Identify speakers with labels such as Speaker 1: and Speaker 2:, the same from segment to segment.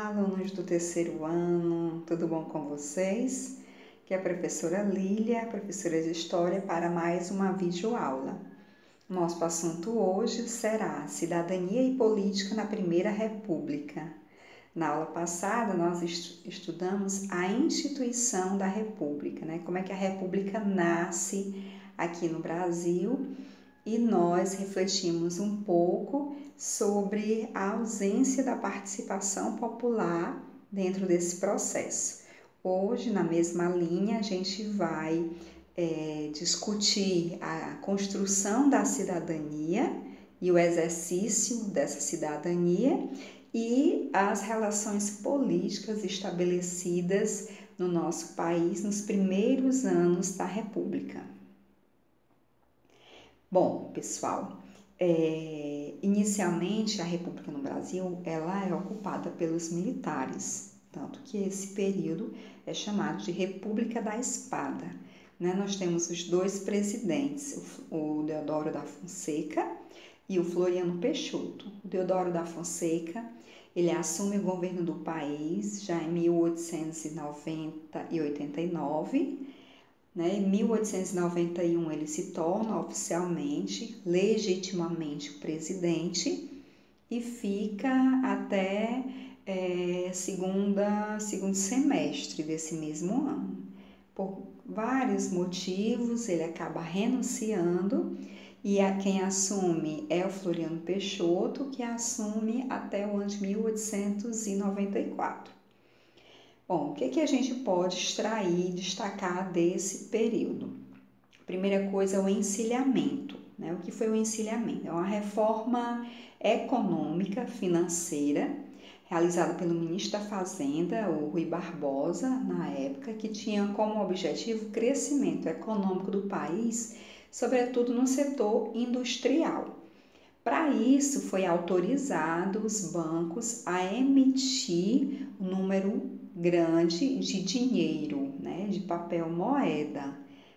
Speaker 1: alunos do terceiro ano, tudo bom com vocês? Aqui é a professora Lília, professora de História, para mais uma videoaula. Nosso assunto hoje será Cidadania e Política na Primeira República. Na aula passada, nós estudamos a instituição da República, né? Como é que a República nasce aqui no Brasil, e nós refletimos um pouco sobre a ausência da participação popular dentro desse processo. Hoje, na mesma linha, a gente vai discutir a construção da cidadania e o exercício dessa cidadania e as relações políticas estabelecidas no nosso país nos primeiros anos da República. Bom, pessoal, inicialmente a República no Brasil ela é ocupada pelos militares, tanto que esse período é chamado de República da Espada, né? Nós temos os dois presidentes, o Deodoro da Fonseca e o Floriano Peixoto. O Deodoro da Fonseca, ele assume o governo do país já em 1890 e 89, né? Em 1891 ele se torna oficialmente, legitimamente presidente e fica até segundo semestre desse mesmo ano. Por vários motivos ele acaba renunciando e quem assume é o Floriano Peixoto, que assume até o ano de 1894. Bom, o que a gente pode extrair e destacar desse período? Primeira coisa é o encilhamento, né? O que foi o encilhamento? É uma reforma econômica, financeira, realizada pelo ministro da Fazenda, o Rui Barbosa, na época, que tinha como objetivo o crescimento econômico do país, sobretudo no setor industrial. Para isso, foi autorizado os bancos a emitir um número grande de dinheiro, né, de papel moeda,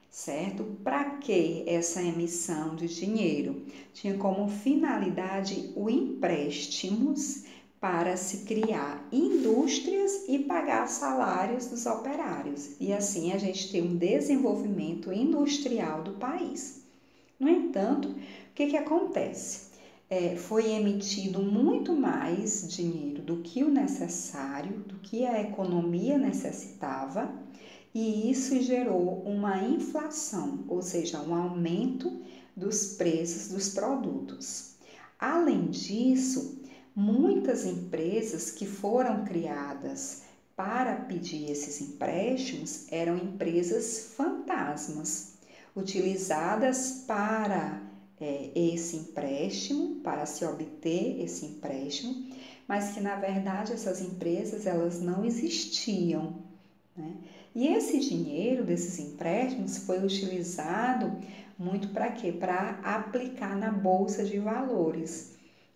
Speaker 1: certo? Para que essa emissão de dinheiro? Tinha como finalidade o empréstimos para se criar indústrias e pagar salários dos operários. E assim a gente tem um desenvolvimento industrial do país. No entanto, o que acontece? Foi emitido muito mais dinheiro do que o necessário, do que a economia necessitava, e isso gerou uma inflação, ou seja, um aumento dos preços dos produtos. Além disso, muitas empresas que foram criadas para pedir esses empréstimos eram empresas fantasmas, utilizadas para esse empréstimo, para se obter esse empréstimo, mas que na verdade essas empresas elas não existiam, né? E esse dinheiro desses empréstimos foi utilizado muito para quê? Para aplicar na bolsa de valores,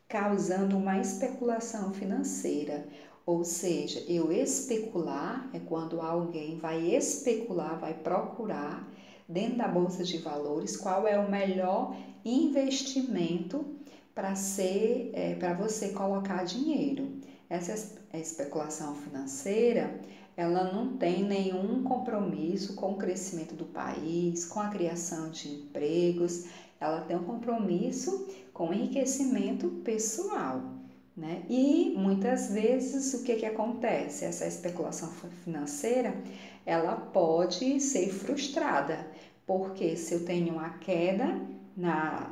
Speaker 1: causando uma especulação financeira. Ou seja, eu especular é quando alguém vai especular, vai procurar dentro da bolsa de valores qual é o melhor investimento para você colocar dinheiro. Essa especulação financeira, ela não tem nenhum compromisso com o crescimento do país, com a criação de empregos, ela tem um compromisso com o enriquecimento pessoal, né? E muitas vezes o que acontece? Essa especulação financeira, ela pode ser frustrada, porque se eu tenho uma queda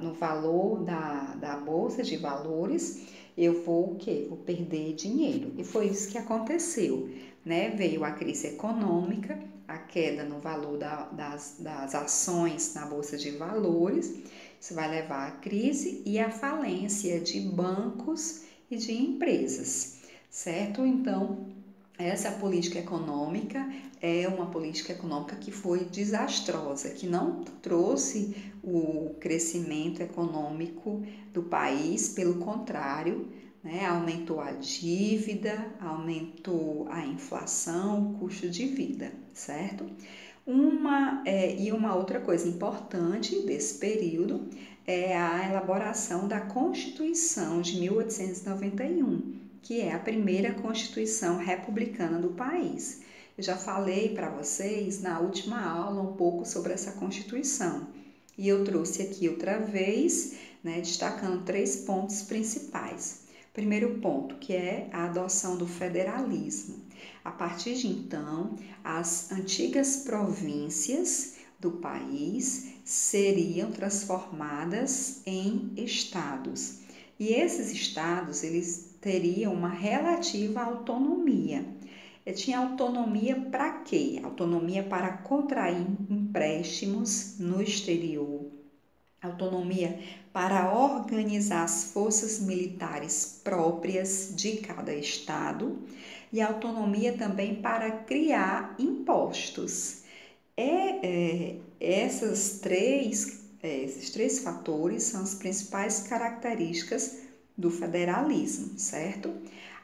Speaker 1: no valor da bolsa de valores, eu vou Vou perder dinheiro. E foi isso que aconteceu, né? Veio a crise econômica, a queda no valor das ações na bolsa de valores, isso vai levar à crise e à falência de bancos e de empresas, certo? Então, essa política econômica é uma política econômica que foi desastrosa, que não trouxe o crescimento econômico do país, pelo contrário, né? Aumentou a dívida, aumentou a inflação, o custo de vida, certo? E uma outra coisa importante desse período é a elaboração da Constituição de 1891, que é a primeira Constituição republicana do país. Eu já falei para vocês na última aula um pouco sobre essa Constituição e eu trouxe aqui outra vez, né, destacando 3 pontos principais. Primeiro ponto, que é a adoção do federalismo. A partir de então, as antigas províncias do país seriam transformadas em estados. E esses estados, eles teriam uma relativa autonomia. Tinha autonomia para quê? Autonomia para contrair empréstimos no exterior, autonomia para organizar as forças militares próprias de cada estado e autonomia também para criar impostos. Esses três fatores são as principais características do federalismo, certo?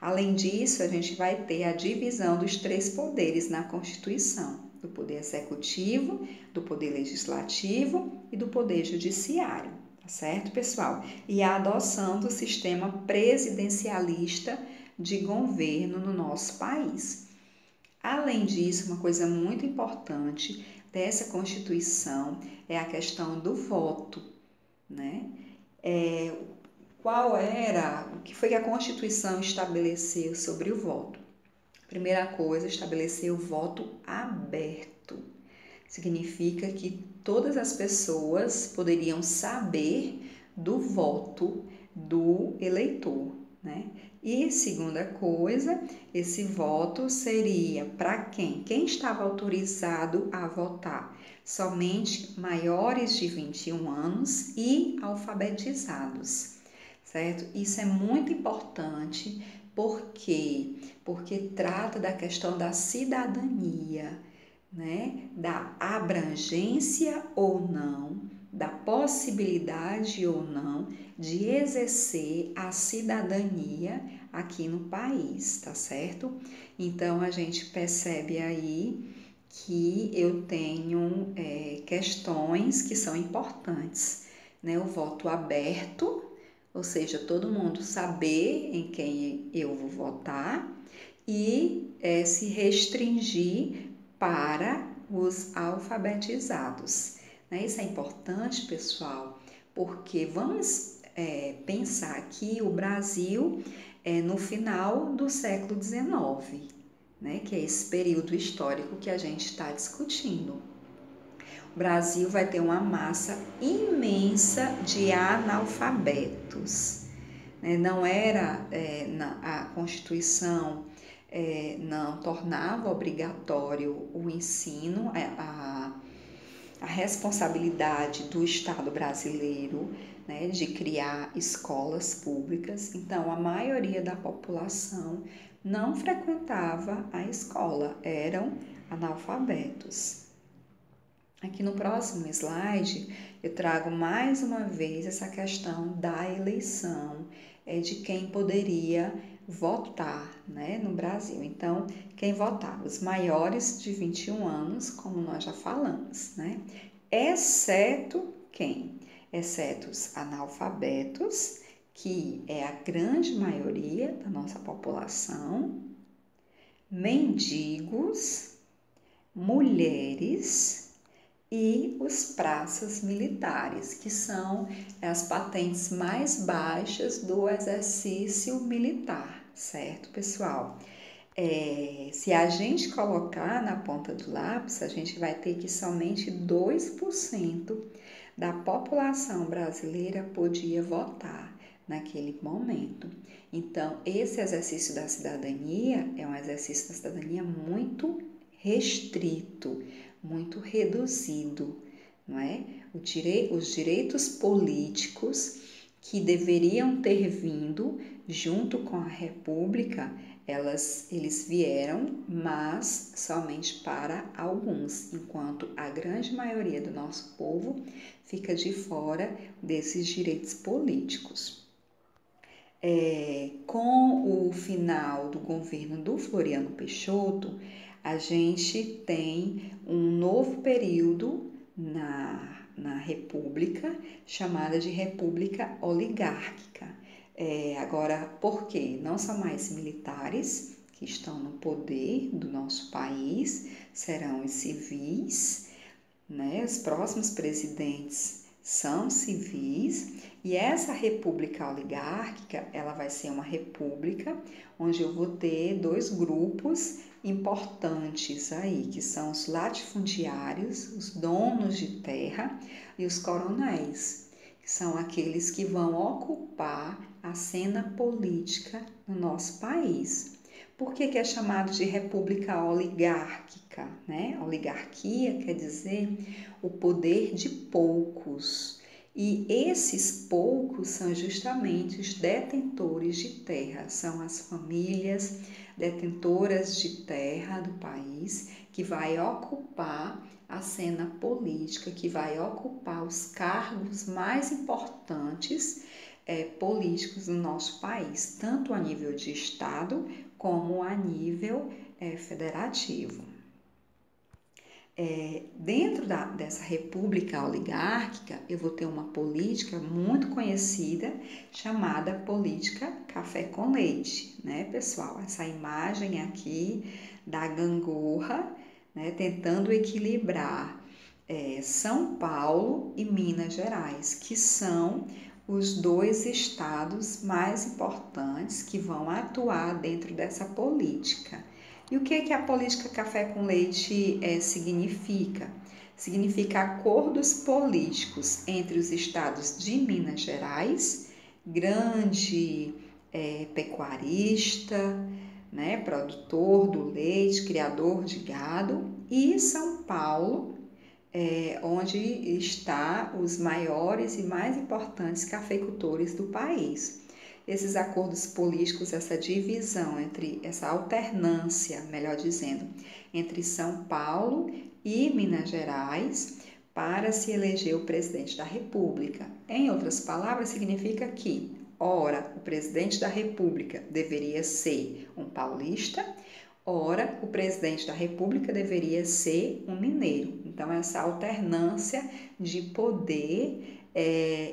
Speaker 1: Além disso, a gente vai ter a divisão dos 3 poderes na Constituição, do poder executivo, do poder legislativo e do poder judiciário, tá certo, pessoal? E a adoção do sistema presidencialista de governo no nosso país. Além disso, uma coisa muito importante dessa Constituição é a questão do voto, né? O que foi que a Constituição estabeleceu sobre o voto? Primeira coisa, estabeleceu o voto aberto. Significa que todas as pessoas poderiam saber do voto do eleitor, né? E segunda coisa, esse voto seria para quem? Quem estava autorizado a votar? Somente maiores de 21 anos e alfabetizados, certo? Isso é muito importante porque trata da questão da cidadania, né? Da abrangência ou não, da possibilidade ou não de exercer a cidadania aqui no país, tá certo? Então, a gente percebe aí que eu tenho questões que são importantes, né? O voto aberto, ou seja, todo mundo saber em quem eu vou votar e se restringir para os alfabetizados. Isso é importante, pessoal, porque vamos pensar que o Brasil é no final do século XIX, né, que é esse período histórico que a gente está discutindo. O Brasil vai ter uma massa imensa de analfabetos. Não era, a Constituição não tornava obrigatório o ensino, a responsabilidade do Estado brasileiro, né, de criar escolas públicas. Então, a maioria da população não frequentava a escola, eram analfabetos. Aqui no próximo slide, eu trago mais uma vez essa questão da eleição, de quem poderia votar, né, no Brasil. Então, quem votava? Os maiores de 21 anos, como nós já falamos, né? Exceto quem? Exceto os analfabetos, que é a grande maioria da nossa população, mendigos, mulheres e os praças militares, que são as patentes mais baixas do exercício militar, certo, pessoal? Se a gente colocar na ponta do lápis, a gente vai ter que somente 2% da população brasileira podia votar naquele momento. Então, esse exercício da cidadania é um exercício da cidadania muito restrito, muito reduzido, não é? Os direitos políticos que deveriam ter vindo junto com a República, eles vieram, mas somente para alguns, enquanto a grande maioria do nosso povo fica de fora desses direitos políticos. Com o final do governo do Floriano Peixoto, a gente tem um novo período na República, chamada de República Oligárquica. Agora, por quê? Não são mais militares que estão no poder do nosso país, serão os civis, né? Os próximos presidentes são civis, e essa república oligárquica, ela vai ser uma república onde eu vou ter dois grupos importantes aí, que são os latifundiários, os donos de terra, e os coronéis, que são aqueles que vão ocupar a cena política no nosso país. Por que é chamado de república oligárquica, né? Oligarquia quer dizer o poder de poucos. E esses poucos são justamente os detentores de terra, são as famílias detentoras de terra do país que vai ocupar a cena política, que vai ocupar os cargos mais importantes políticos no nosso país, tanto a nível de estado como a nível federativo. Dentro dessa república oligárquica, eu vou ter uma política muito conhecida chamada política café com leite, né, pessoal? Essa imagem aqui da gangorra, né, tentando equilibrar São Paulo e Minas Gerais, que são os dois estados mais importantes que vão atuar dentro dessa política. E o que a política café com leite significa? Significa acordos políticos entre os estados de Minas Gerais, grande pecuarista, né, produtor do leite, criador de gado, e São Paulo, onde está os maiores e mais importantes cafeicultores do país. Esses acordos políticos, essa divisão essa alternância, melhor dizendo, entre São Paulo e Minas Gerais para se eleger o presidente da República. Em outras palavras, significa que, ora, o presidente da República deveria ser um paulista, ora, o presidente da República deveria ser um mineiro. Então, essa alternância de poder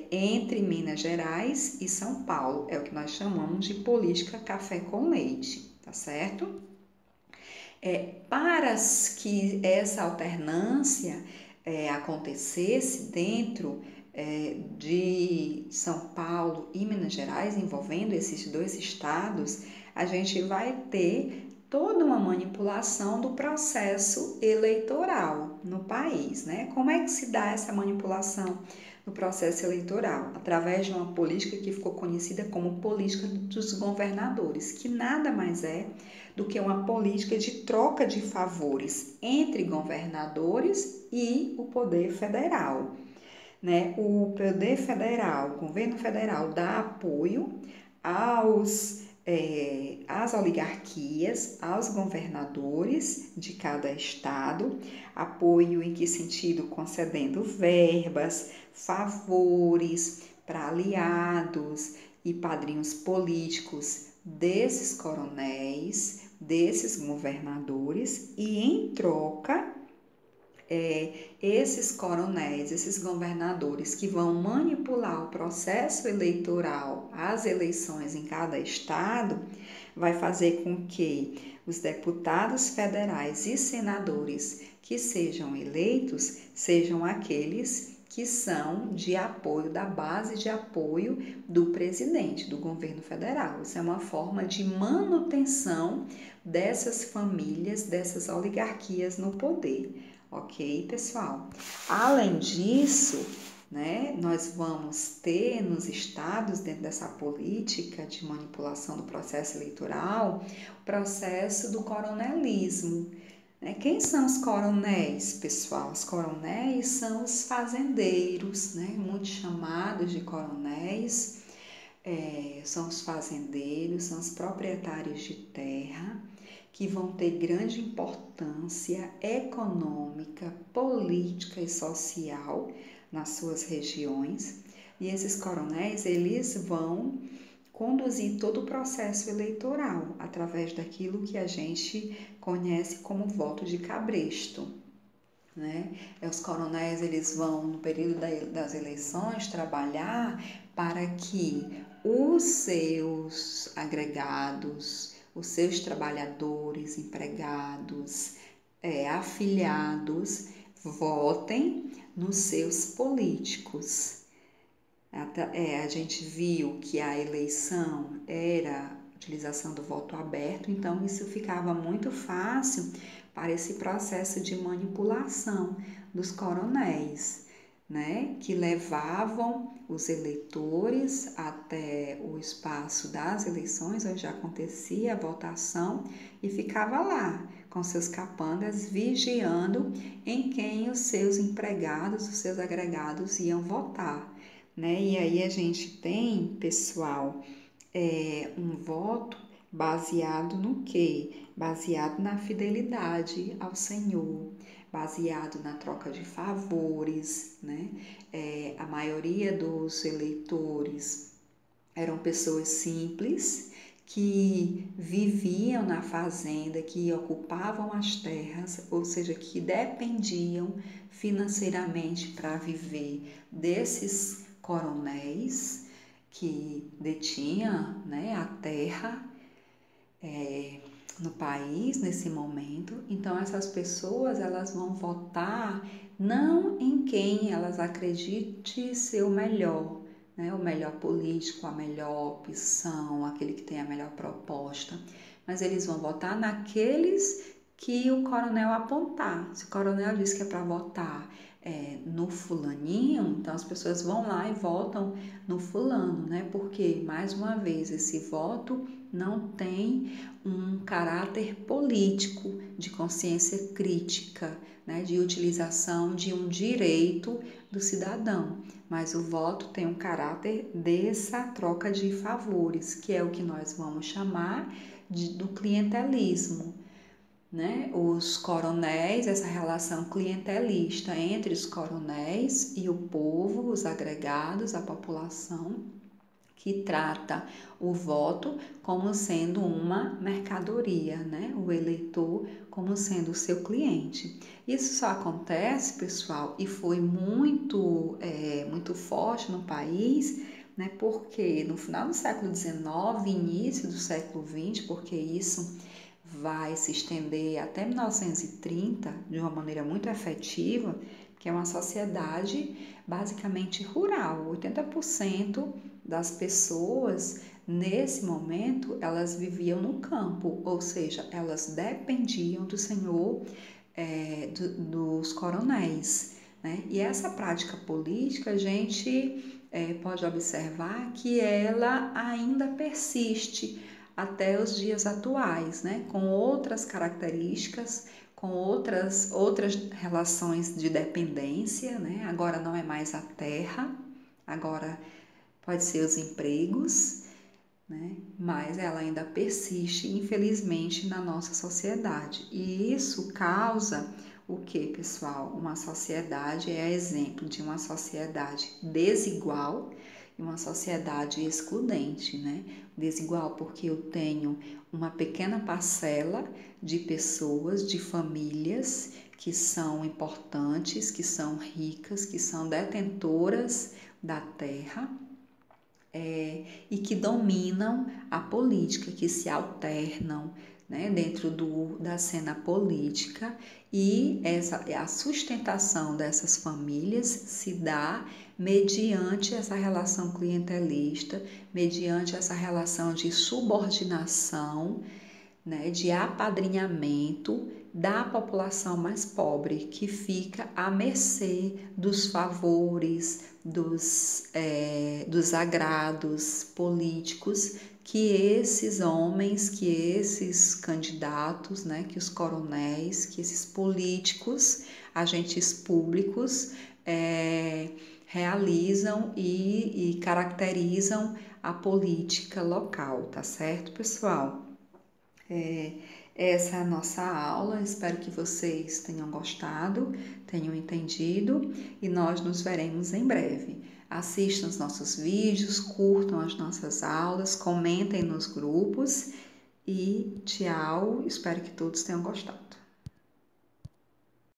Speaker 1: entre Minas Gerais e São Paulo é o que nós chamamos de política café com leite, tá certo? Para que essa alternância acontecesse dentro de São Paulo e Minas Gerais, envolvendo esses dois estados, a gente vai ter toda uma manipulação do processo eleitoral no país, né? Como é que se dá essa manipulação no processo eleitoral? Através de uma política que ficou conhecida como política dos governadores, que nada mais é do que uma política de troca de favores entre governadores e o poder federal, né? O poder federal, o governo federal dá apoio às oligarquias, aos governadores de cada estado, apoio em que sentido? Concedendo verbas, favores para aliados e padrinhos políticos desses coronéis, desses governadores, e em troca esses coronéis, esses governadores que vão manipular o processo eleitoral, as eleições em cada estado, vai fazer com que os deputados federais e senadores que sejam eleitos sejam aqueles que são de apoio, da base de apoio do presidente, do governo federal. Isso é uma forma de manutenção dessas famílias, dessas oligarquias no poder. Ok, pessoal? Além disso, né, nós vamos ter nos estados, dentro dessa política de manipulação do processo eleitoral, o processo do coronelismo. Quem são os coronéis, pessoal? Os coronéis são os fazendeiros, né, muito chamados de coronéis, são os fazendeiros, são os proprietários de terra, que vão ter grande importância econômica, política e social nas suas regiões. E esses coronéis, eles vão conduzir todo o processo eleitoral através daquilo que a gente conhece como voto de cabresto, né? Os coronéis, eles vão, no período das eleições, trabalhar para que os seus agregados, os seus trabalhadores, empregados, afiliados, votem nos seus políticos. A gente viu que a eleição era a utilização do voto aberto, então isso ficava muito fácil para esse processo de manipulação dos coronéis, né, que levavam os eleitores até o espaço das eleições, onde acontecia a votação, e ficava lá com seus capangas vigiando em quem os seus empregados, os seus agregados iam votar, né? E aí a gente tem, pessoal, um voto baseado no quê? Baseado na fidelidade ao Senhor, baseado na troca de favores, né? A maioria dos eleitores eram pessoas simples que viviam na fazenda, que ocupavam as terras, ou seja, que dependiam financeiramente para viver desses coronéis que detinham, né, a terra no país nesse momento. Então essas pessoas, elas vão votar não em quem elas acreditem ser o melhor, né, o melhor político, a melhor opção, aquele que tem a melhor proposta, mas eles vão votar naqueles que o coronel apontar. Se o coronel diz que é para votar no fulaninho, então as pessoas vão lá e votam no fulano, né? Porque, mais uma vez, esse voto não tem um caráter político, de consciência crítica, né? De utilização de um direito do cidadão, mas o voto tem um caráter dessa troca de favores, que é o que nós vamos chamar do clientelismo, né? Os coronéis, essa relação clientelista entre os coronéis e o povo, os agregados, a população, que trata o voto como sendo uma mercadoria, né? O eleitor como sendo o seu cliente. Isso só acontece, pessoal, e foi muito forte no país, né? Porque no final do século XIX, início do século XX, porque isso vai se estender até 1930 de uma maneira muito efetiva, que é uma sociedade basicamente rural. 80% das pessoas nesse momento, elas viviam no campo, ou seja, elas dependiam do senhor, dos coronéis, né? E essa prática política, a gente pode observar que ela ainda persiste até os dias atuais, né? Com outras características, com outras relações de dependência, né? Agora não é mais a terra, agora pode ser os empregos, né? Mas ela ainda persiste, infelizmente, na nossa sociedade. E isso causa o que, pessoal? Uma sociedade é exemplo de uma sociedade desigual e uma sociedade excludente, né? Desigual porque eu tenho uma pequena parcela de pessoas, de famílias que são importantes, que são ricas, que são detentoras da terra, e que dominam a política, que se alternam, né, dentro da cena política, e a sustentação dessas famílias se dá mediante essa relação clientelista, mediante essa relação de subordinação, né, de apadrinhamento da população mais pobre, que fica à mercê dos favores, dos agrados políticos que esses homens, que esses candidatos, né, que os coronéis, que esses políticos, agentes públicos, realizam e caracterizam a política local, tá certo, pessoal? Essa é a nossa aula, espero que vocês tenham gostado, tenham entendido, e nós nos veremos em breve. Assistam os nossos vídeos, curtam as nossas aulas, comentem nos grupos e tchau, espero que todos tenham gostado.